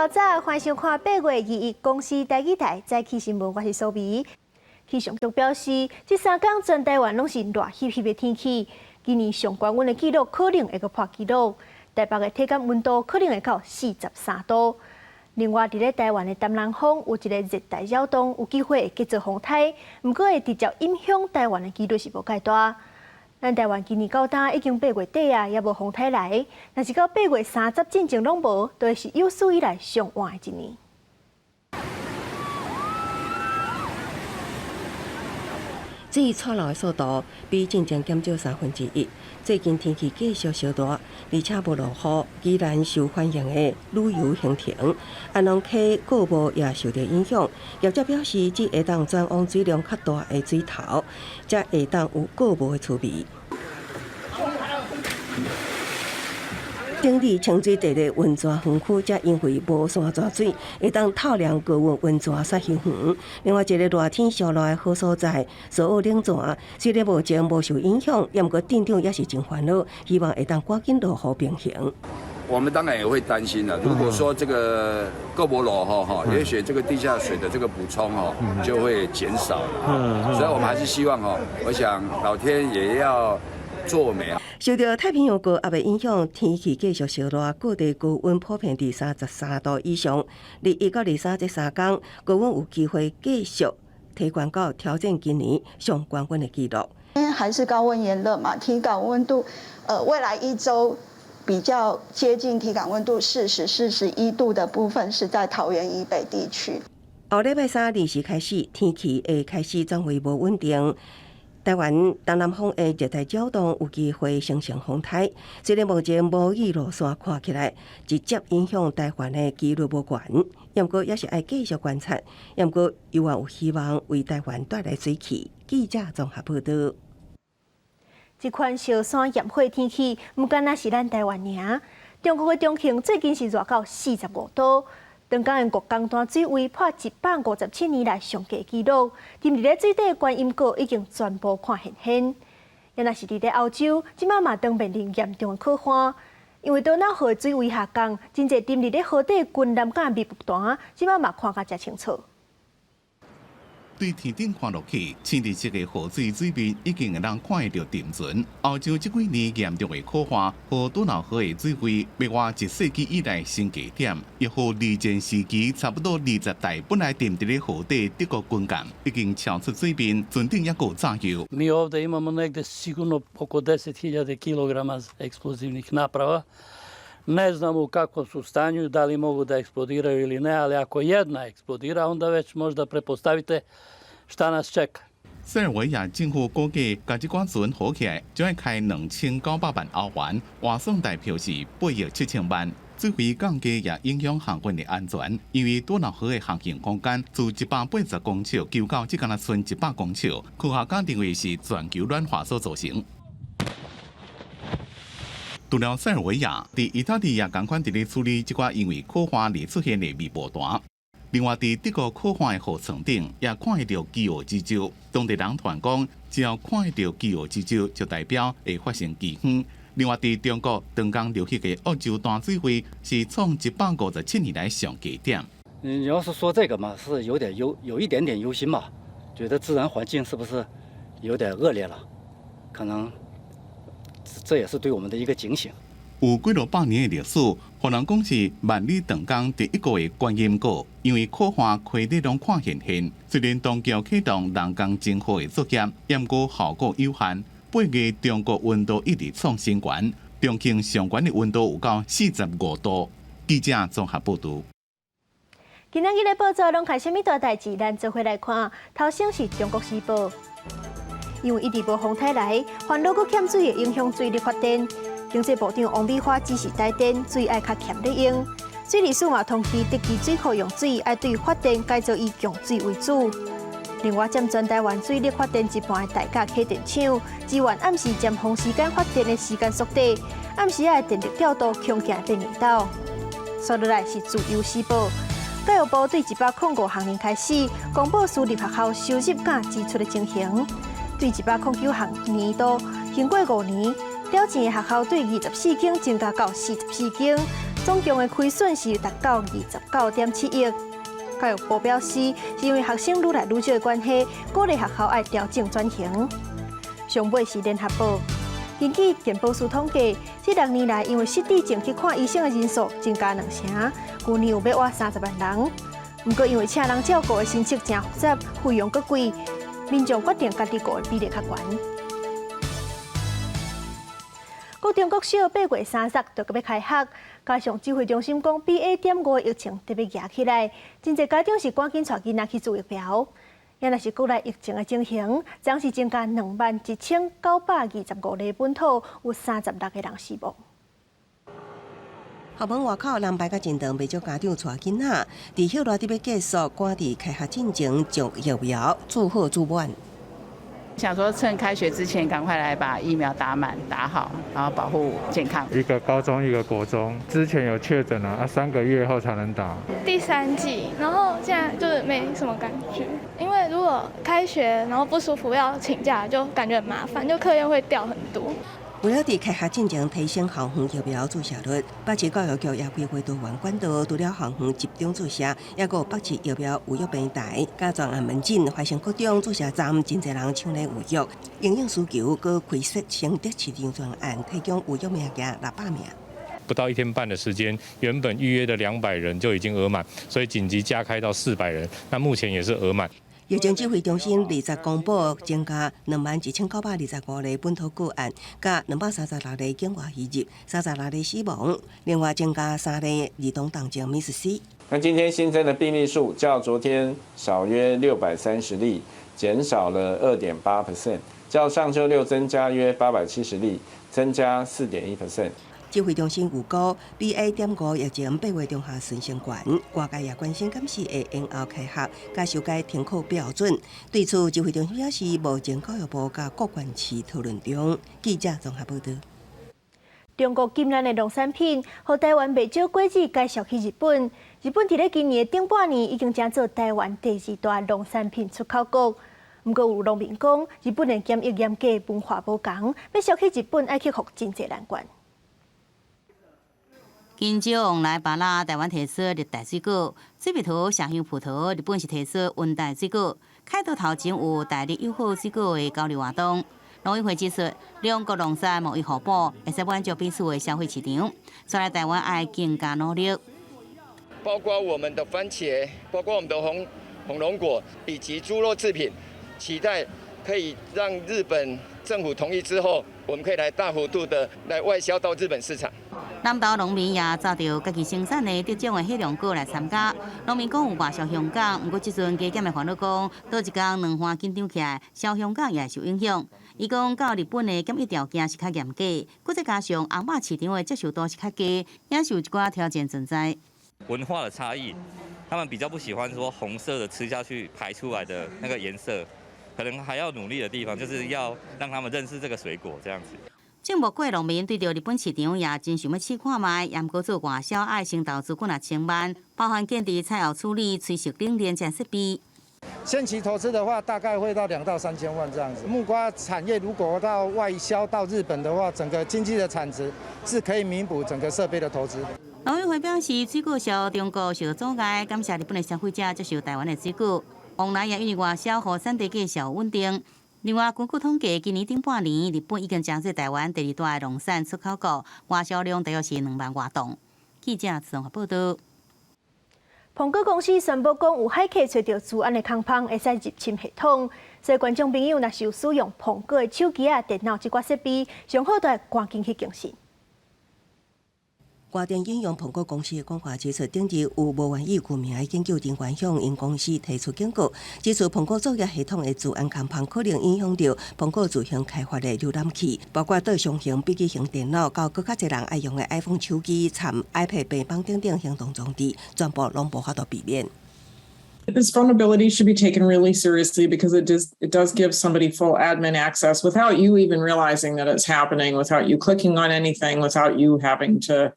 大早，欢迎收看8月2日公司台语台早起新闻，我是苏眉。气象局表示，这3天全台湾拢是热翕翕的天气，今年上高温的记录可能会个破纪录，台北的体感温度可能会到43度。另外，伫咧台湾的东南风有一个热带扰动，有机会会结做风台，不过会直接影响台湾的几率是无介大。咱台湾今年到今已经8月底啊，也无风台来。若是到8月30进前拢无，都会是有史以来上晚的一年。这错漏的速度比进前减少1/3。最近天气继续烧热，而且无落雨，依然受欢迎的旅游行程，安农溪过无也受到影响。业者表示，只会当转往水量较大的水头，才会当有过无的趣味。整理清水地的温泉园区，则因为无山泉水，会当透凉高温温泉煞休园。另外一个热天烧热的好所在，所有冷泉虽然目前无受影响，也毋过店长也是真烦恼，希望会当赶紧落雨平衡。我们当然也会担心的，如果说这个够不落哈，也许这个地下水的这个补充就会减少了。所以我们还是希望我想老天也要作美。受到太平洋高压的影响，天气继续烧热，各地高温普遍伫33度以上。21到23这3天，高温有机会继续提悬到挑战今年上高温的纪录。因为还是高温炎热嘛，体感温度，未来1周比较接近体感温度40、41度的部分是在桃园以北地区。后礼拜30时开始，天气会开始转为无稳定。台湾东南风的热带扰动有机会形成风台，虽然目前无雨落山看起来直接影响台湾的几率无悬，不过也是爱继续观察。不过有望有希望为台湾带来水汽。记者综合报道。这款烧山炎火天气，不仅仅是咱台湾尔，中国的重庆最近是热到45度。长江的国江端水位破157年来上低纪录，浸伫咧水底的观音阁已经全部看现现。也若是伫咧欧洲，即马嘛当面临严重的可旱，因为多瑙河的水位下降，真侪浸伫咧河底群南港密布段，即马嘛看甲真清楚。对天顶看落去，青绿色的河水水面已经会让看到沉船。欧洲这几年严重的可旱，和多瑙河的水位灭活1世纪以来新低点，亦和二战时期差不多20台本来沉伫咧河底德国军舰已經超出水面，船頂也有炸油。Mi ovdje imamo negde sigurno oko 10.000 kilograma eksplozivnih naprava. Ne znamo u kakvom su stanju, da li mogu da eksplodiraju ili ne, ali ako jedna eksplodira, onda već možda pretpostavite šta nas čeka. 塞尔维亚政府估计，甲这款船好起来，将会开2900万欧元，换算台票是8亿7千万。水位降低也影响航运的安全，因为多瑙河的航行空间自180公尺救到只敢若剩100公尺，科学家认为是全球暖化所造成。除了塞尔维亚，伫意大利也同款伫咧处理这款因为可旱而出现的微波团。另外，伫德国可旱的河床顶也看得到饥饿之舟。当地人传讲，只要看得到饥饿之舟，就代表会发生饥荒。另外，伫中国长江流域的欧洲淡水位是从157年来上低点。你要是说这个嘛，是有一点点忧心嘛，觉得自然环境是不是有点恶劣了？可能。这也是对我们的一个警醒。有几落百年的历史，互人讲是万里长江第一个的观音阁，因为可旱亏力量看现现。虽然当局启动人工增厚的作业，不过效果有限。8月中国温度一直创新高，重庆上悬的温度有到45度。记者综合报道。今仔日的报纸拢看什么大代志？咱做伙来看。头先是中国时报。因为一直无风台来，烦恼佮欠水会影响水力发电。经济部长王美花指示台电水爱较欠咧用。水利署嘛通知特级水库用水爱对发电改造以强水为主。另外，占全台湾水力发电一半的大甲客电厂，支援暗时尖峰时间发电的时间缩短，暗时的电力调度恐惊变严重。接落来是自由时报。教育部对105学年开始公布私立学校收入甲支出的情形。对109学年度，经过5年，了钱的学校对24间增加到44间，总共的亏损是达到29.7亿。教育部表示，是因为学生愈来愈少的关系，鼓励学校爱调整转型。上尾是联合报，根据健保署统计，这6年来因为失智症去看医生的人数增加2成，去年有要挖30万人。不过因为请人照顾的申请真复杂，费用阁贵，民众决定家己顾的比例较悬。高中国小8月30就要开学，加上指挥中心讲 BA.5 疫情特别压起来，真侪家长是赶紧带囡仔去做疫苗。也若是国内疫情的情形，将是增加21925例本土，有36个人死亡。校门外口人排甲真长，不少家长带囡仔，伫休热要结束，赶伫开学进前将疫苗做好做满。想说趁开学之前赶快来把疫苗打满打好，然后保护健康。一个高中，一个国中，之前有确诊了，3个月后才能打。第3剂，然后现在就是没什么感觉，因为如果开学然后不舒服要请假，就感觉很麻烦，就课业会掉很多。为了伫开学进前提升校园疫苗注射率，北市教育局也规划多元管道，除了校园集中注射，也有北市疫苗预约平台、甲专案门诊、发生各种注射站，真侪人抢来预约。营养需求搁开设先得市场专案，提供预约名额600名。不到1天半的时间，原本预约的200人就已经额满，所以紧急加开到400人。那目前也是额满。疫情指挥中心20公布增加21925例本土个案，甲236例境外移入，36例死亡，另外增加3例儿童重症免死。那今天新增的病例数较昨天少约630例，减少了2.8%，较上周六增加约870例，增加4.1%。指挥中心预估 BA.5 疫情8月中下旬升悬，外界也关心敢是会延后开学，甲修改停课标准。对此，指挥中心表示，目前教育部甲各县市讨论中。记者综合报道。中国禁咱的农产品，和台湾袂少果子介绍去日本。日本伫咧今年顶半年已经成做台湾第2大农产品出口国。不过有农民讲，日本的检疫严格，文化无同，要销去日本爱克服真侪难关。金蕉、往来芭乐，台湾特色热带水果；水蜜桃、麝香葡萄，日本是特色温带水果。开头头前有大日友好水果的交流活动。农委会指出，两国农产贸易互补，会使满足彼此的消费市场。所以台湾爱更加努力。包括我们的番茄，包括我们的红龙果以及猪肉制品，期待可以让日本政府同意之后，我们可以来大幅度的来外销到日本市场。南投农民也找到家己生产的特种的黑龙果来参加。农民讲有外销香港，不过即阵加减的烦恼讲，倒一天两花紧张起来，销香港也受影响。伊讲到日本的检疫条件是较严格，佮再加上红肉市场的接受度是较低，也是有一寡挑战存在。文化的差异，他们比较不喜欢说红色的吃下去排出来的那个颜色，可能还要努力的地方，就是要让他们认识这个水果这样子。种木果农民对着日本市场也真想要试看卖，也毋过做外销爱先投资过1000万，包含建立菜肴处理、炊事冷链等设备。先期投资的话，大概会到2到3000万这样子。木瓜产业如果到外销到日本的话，整个经济的产值是可以弥补整个设备的投资。农委会表示，水果销中国受到阻碍，感谢日本的消费者接受台湾的水果，往来也因为外销和产地价小稳定。另外，根据统计，今年顶半年，日本已经成做台湾第2大农产出口国，外销量大约是2万多吨。记者综合报道。苹果公司宣布讲，有骇客找到治安的空隙，会使入侵系统。所以，观众朋友若是有使用苹果的手机啊、电脑这款设备，上好都要赶紧去更新。外电引用苹果公司的讲话指出，顶日有无愿意具名的研究人员向因公司提出警告，指出苹果作业系统的治安空隙可能影响到苹果自行开发的浏览器，包括对上型笔记型电脑到更较侪人爱用的 iPhone 手机、参 iPad 平板等行动装置，全部拢无法度避免。This vulnerability should be taken really seriously because it does give somebody full admin access without you even realizing that it's happening, without you clicking on anything, without you having to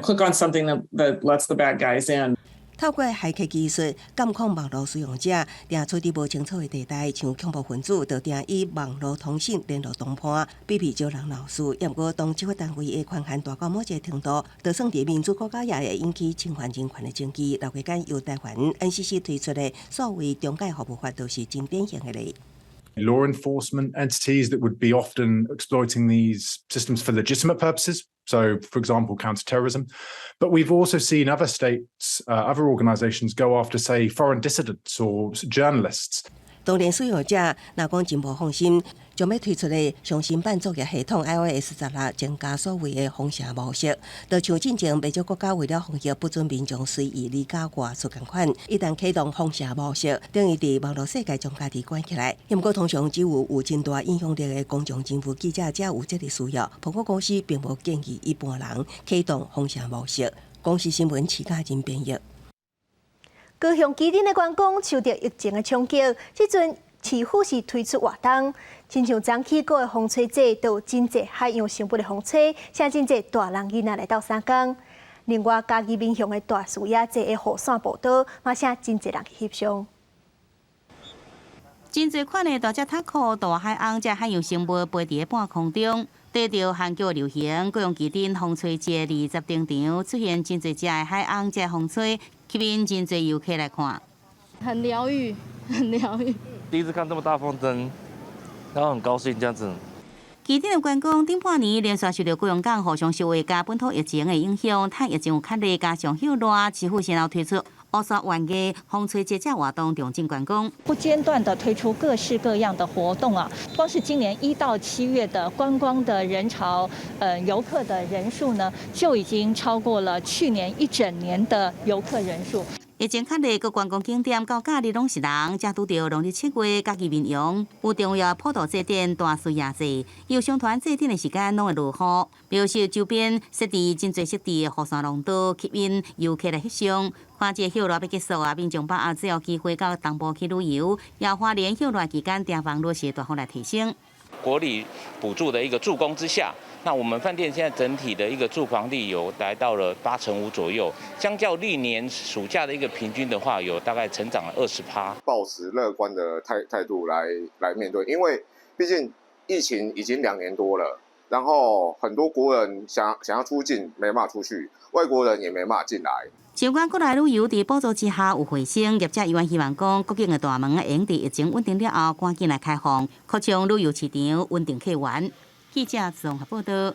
click on something that lets the bad guys in. 透过骇客技术监控网络使用者，定取伫无清楚的地带，像恐怖分子，就定以网络通讯联络同伴，避免招人闹事。也毋过，当执法单位的权限大到某一个程度，就算伫民主国家也会引起侵犯人权的证据。6月间由台湾 NCC 推出的所谓中介服务法，就是真典型的例。Law enforcement entities that would be often exploiting these systems for legitimate purposes. So, for example, counterterrorism. But we've also seen other states, other organisations go after, say, foreign dissidents or journalists. 当然，使用者若讲真无放心，将要推出的上新版作业系统 iOS 16增加所谓的封杀模式，就像进前袂少国家为了防疫不准民众随意离家外出共款，一旦启动封杀模式，等于伫网络世界将家己关起来。不过，通常只有真大影响力的公众政府记者才有这个需要。苹果公司并无建议一般人启动封杀模式。公司新闻徐家仁编译。高雄基隆的员工受到疫情的冲击，即阵市府是推出活动，亲像早起过的风吹节，都有真侪海洋生物的风吹，请真侪大人囡仔来到三江。另外，嘉义民雄的大树野节的雨伞步道，嘛请真侪人去翕相。真侪款的大只塔壳、大海翁、只海洋生物飞伫半空中。对着韩国流行高雄基隆风吹节20登场，出现真侪只的海翁、只风吹，吸引真侪游客来看。很疗愈，很疗愈。第一次看这么大风筝，然后很高兴这样子。基隆的员工顶半年连续受到高雄港互相收回加本土疫情的影响，趁疫情有较热加上休热，市府先后推出乌刷玩嘅风吹节活动，重进观光，不间断的推出各式各样的活动啊！光是今年1到7月的观光的人潮，游客的人数呢，就已经超过了去年1整年的游客人数。疫情较热，各观光景点到假日拢是人，正拄到农历7月，嘉义民雄有重要普渡祭典、大水夜祭，游商团祭典的时间拢会落雨，描述周边设置真侪湿地的雨伞廊道，吸引游客来翕相。看这休热要结束啊，民众把握最后机会到东部去旅游，也花莲休热期间订房率是大幅来提升。国里补助的一个助攻之下，那我们饭店现在整体的一个住房率有来到了85%左右，相较历年暑假的一个平均的话，有大概成长了20%。抱持乐观的态度来面对，因为毕竟疫情已经2年多了，然后很多国人想要出境没办法出去，外国人也没办法进来。相关国内旅游伫补助之下有回升，业者希望讲国境的大门会用伫疫情稳定了后赶紧来开放，扩充旅游市场，稳定客源。记者综合报道。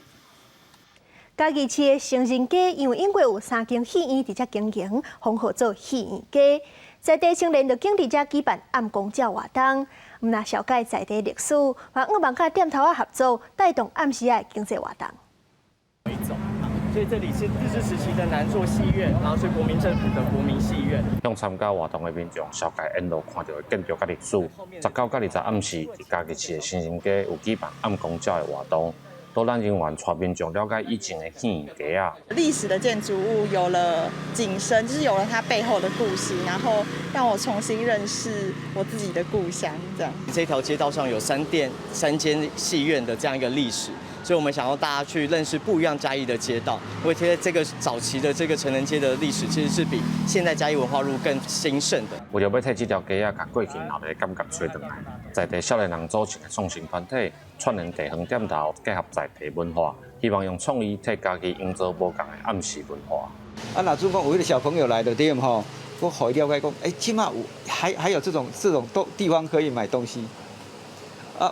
嘉义市的成人街因为有3间戏院伫遮经营，封号做戏院街。在地青年就经伫遮举办暗光照活动，毋但了解在地历史，还与网咖店头合作，带动暗时的经济活动。所以这里是日治时期的南作戏院，然后是国民政府的国民戏院。向参加活动的民众了解沿路看到的建筑甲历史。19到20暗时，伫嘉义市的成人街有举办暗光照的活动，导览人员带民众了解以前的戏院街啊。历史的建筑物有了景深，就是有了它背后的故事，然后让我重新认识我自己的故乡。这条街道上有3间戏院的这样一个历史。所以我们想要大家去认识不一样嘉义的街道，因为其实这个早期的这个成人街的历史，其实是比现在嘉义文化路更兴盛的。为了要替这条街啊，把过去闹的感觉吹回来，在地少年人组成的创新团体，串联地方店头，结合在地文化，希望用创意替家己营造无同的暗时文化。若总讲有迄个小朋友来的店吼，我好了解讲，起码有还有这种地方可以买东西，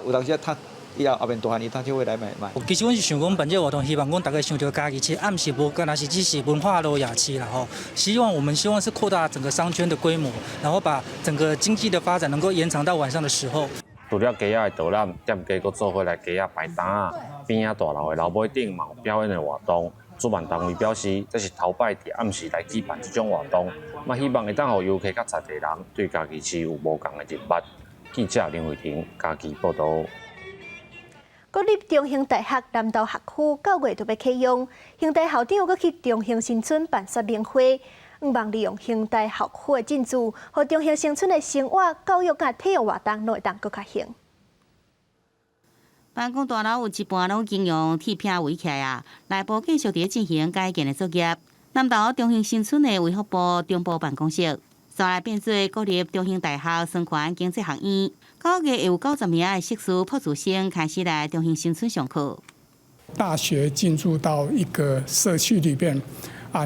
有当时他。以后后面大汉他就会来买。其实我是想讲办这活动，希望讲大家想到嘉义市暗时无干那是只是文化路夜市啦吼。我们希望是扩大整个商圈的规模，然后把整个经济的发展能够延长到晚上的时候。除了街仔的导览，店家阁做伙来街仔摆摊啊，边仔大楼的楼尾顶嘛有表演的活动。主办单位表示，这是头摆伫暗时来举办这种活动，希望会当予游客甲在地人对嘉义市有无同的认捌。记者林慧婷，嘉义报道。国立中兴大学南投学区9月就要启用，兴大校长阁去中兴新村办说明会，希望利用兴大校区的进驻，和中兴新村的生活、教育甲体育活动都会当搁较兴。办公大楼有一半拢经用铁片围起来啊，内部继续伫进行改建的作业。南投中兴新村的卫福部中部办公室，昨来变做国立中兴大学商管经济学院。9月有90名的硕士博士生开始来中兴新村上课。大学进入到一个社区里边，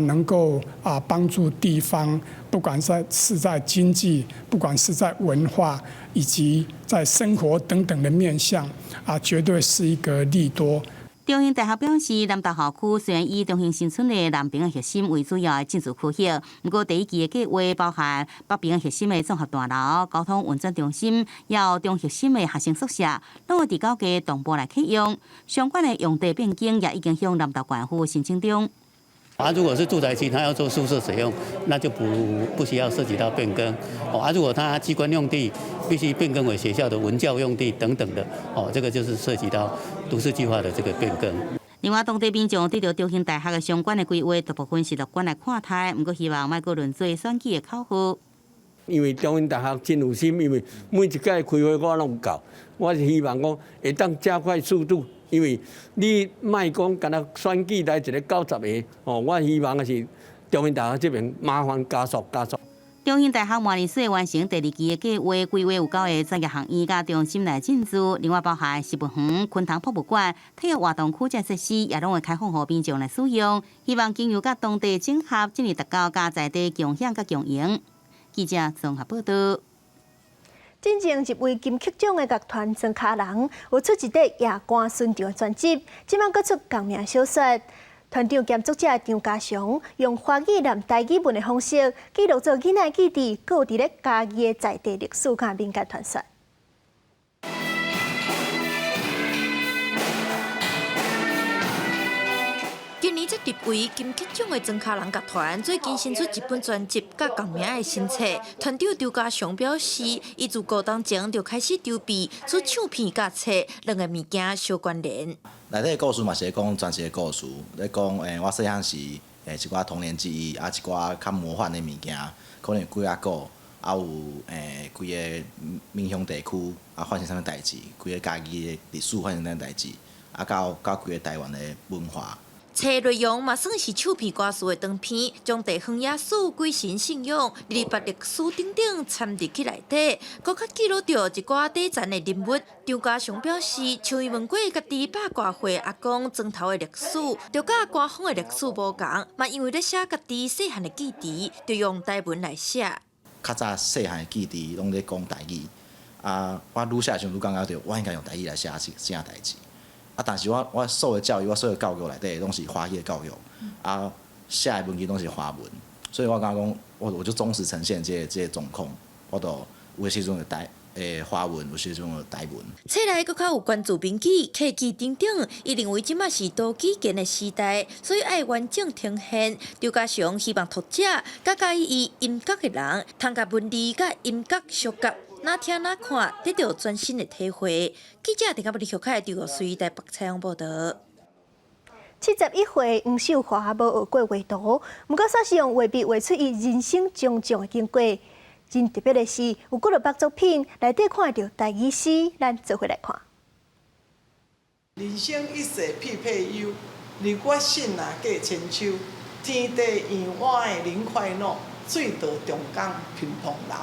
能够帮助地方，不管是在经济，不管是在文化，以及在生活等等的面向，绝对是一个利多。中兴大学表示，南投校区虽然以中兴新村的南边的核心为主要的建筑区域，不过第一期的计划包含北边的核心的综合大楼、交通运转中心，也有中核心的学生宿舍，拢会伫9月同步来启用。相关的用地变更也已经向南投县府申请中。如果是住宅区，它要做宿舍使用，那就不需要涉及到变更。如果它机关用地必须变更为学校的文教用地等等的，这个就是涉及到都市计划的这个变更。另外，当地民众对着中兴大学的相关的规划，大部分是乐观来看待，不过希望莫过论做选举的口号。因为中兴大学真有心，因为每一届开会我拢有到，我是希望讲会当加快速度。因为你莫讲干那选举来一个90个，我希望是中兴大学这边麻烦加速。中兴大学模拟所完成第2期的计划，规划有9个专业学院甲中心来进驻，另外包含食物园、昆塘博物馆、体育活动区这设施，也拢会开放予民众来使用。希望经由甲当地整合，进而达到加在地共享甲共赢。记者综合报道。进前一位金曲奖的乐团曾卡人有出一块夜歌巡场的专辑，即摆搁出同名小说。团长兼作者张家祥用华语南台语文的方式，记录做囡仔记忆，搁有伫咧家己的在地历史甲民间传说。今年这入围金曲奖的曾卡人乐团，最近新出一本专辑甲同名的新册。团长张家祥表示，伊自高中前就开始筹备出唱片甲册两个物件相关联。内底的故事嘛是咧讲传奇的故事，咧讲我细汉时一寡童年记忆，一寡较魔幻的物件，可能鬼仔古，有规个闽乡地区发生啥物代志，规个家己的历史发生啥物代志，到规个台湾的文化。册内容嘛算是唱片歌词的长篇，将地方野史、鬼神信仰、200历史等等掺入去内底，搁较记录着一寡底层的人物。张家祥表示，像伊问过家己8挂岁阿公庄头的历史，就甲官方的历史无共，嘛因为咧写家己细汉的记忆，就用台文来写。较早细汉的记忆拢咧讲台语，我愈写上愈感觉着我应该用台语来写啥代志。但是我受的教育，我所有教育内底拢是华语的教育，写的文字拢是华文，所以我感觉讲，我就忠实呈现这个状况，我都有的时阵就华文，有时阵就台文。册内搁较有关注兵器、客机等等，伊认为即马是多基建的时代，所以爱完整呈现。张家祥希望读者甲介意音乐的人，通甲文字甲音乐相结。哪听哪看，得到全新的体会。记者伫甲不离后凯伫随台北采访报道。71岁黄秀华无学过画图，不过煞是用画笔画出伊人生种种的经过。真特别的是，有几落幅作品内底看到台语诗，咱做伙来看。人生一世匹配忧，日月星啊过千秋。天地圆满的人快乐，水稻中港乒乓流。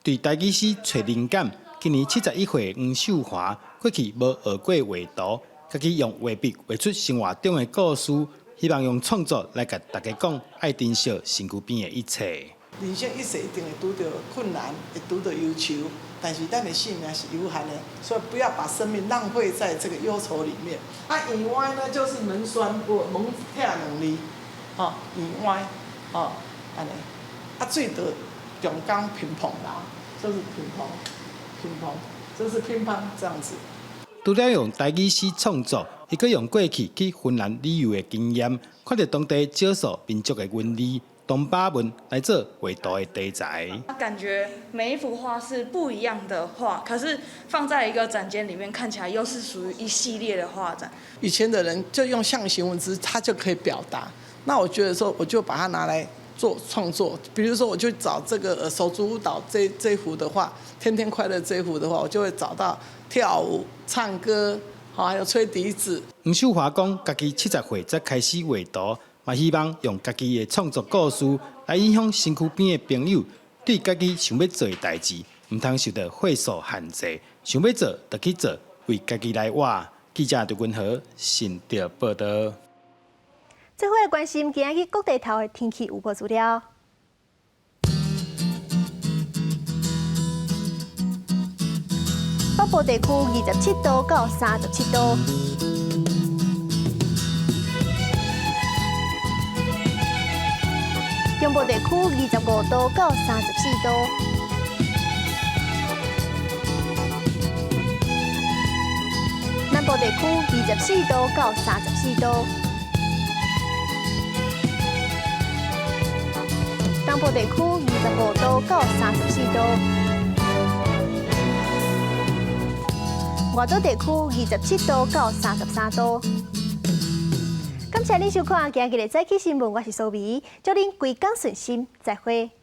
对台语诗找灵感，今年71岁黄秀华过去无学过画图，家己用画笔画出生活中的故事，希望用创作来甲大家讲爱珍惜身躯边的一切。人生一世一定会拄到困难，会拄到忧愁，但是咱的性命是有限的，所以不要把生命浪费在这个忧愁里面。圆歪呢，就是门栓不门拆两字，圆歪，安尼。水稻中港乒乓啦，就是乒乓，这是乒乓这样子。除了用台语诗创作，伊阁用过去去芬兰旅游的经验，看到当地少数民族的纹理、东巴文来做画图的题材。感觉每一幅画是不一样的画，可是放在一个展间里面，看起来又是属于一系列的画展。以前的人就用象形文字，他就可以表达。那我觉得说，我就把它拿来做创作，比如说我就找这个手足舞蹈这幅的话，天天快乐这幅的话，我就会找到跳舞、唱歌，还有吹笛子。黄秀华讲，家己70岁才开始画图，嘛希望用家己的创作故事来影响身躯边的朋友，对家己想要做的代志，唔通受到岁数限制，想要做就去做，为家己来活。记者刘君和新潮报道。最后来关心今日各地头的天气预报资料。北部地区27度到37度，中部地区25度到34度，南部地区24度到34度，东部地区25度到34度。外岛地区27度到33度。感谢您收看今日的早起新闻，我是苏眉，祝您规工顺心，再会。